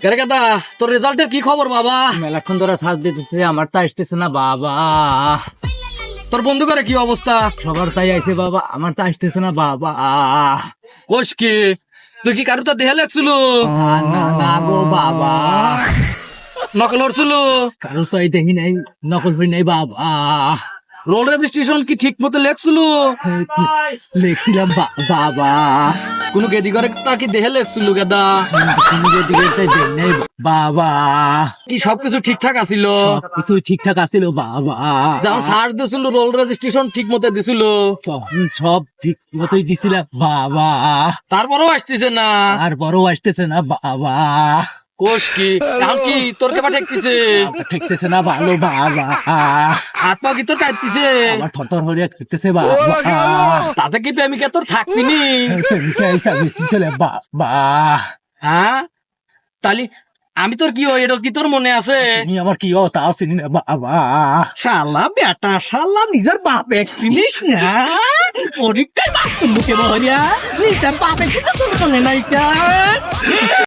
কেরে কেদা তোর রেজাল্টের কি খবর বাবা? মেলাক্ষণ ধরে সাজ দিতেছে, আমার তা আসতেছে না বাবা। তোর বন্ধু করে কি অবস্থা? সবার তাই আইছে বাবা, আমার তা আসতেছে না বাবা। কোষ কি তুই কি কারো তো দেহে লাগছিল? না না গো বাবা, নকল হরছিল? কারো তো এই দেখি নাই, নকল হই নাই বাবা। রোল রেজিস্ট্রেশন কি ঠিক মতো লেখছিল? লেখছিলাম বাবা। কোন গেদি করে তা কি দেহে লেখছিল গেদা? তুমি যেদিকে তাই দেখ নাই বাবা। কি সবকিছু ঠিকঠাক আছিল? সবকিছু ঠিকঠাক আছিল বাবা। যখন সার্চ দিছিল রোল রেজিস্ট্রেশন ঠিক মতো দিছিল? তখন সব ঠিক মতোই দিছিলাম বাবা। তারপরেও আসতেছে না? আর বড় আসতেছে না বাবা। কোষ কি এখন কি তোর কেবা ঠেকতেছে? ঠিকতেছে না ভালো বাবা। হাত পা কি তোর কাটতেছে? আমার থরথর হয়ে ঠিকতেছে বাবা। তাতে কি প্রেমিকা তোর থাকবিনি? চলে বাবা। হ্যাঁ তালি আমি তোর কি হয় এটা কি তোর মনে আছে? তুমি আমার কি ও তাও চিনি না বাবা। শালা বেটা শালা নিজের বাপে চিনিস না? পরীক্ষায় বাস্তব মুখে বহরিয়া নিজের বাপে কিন্তু তোর মনে নাই কা?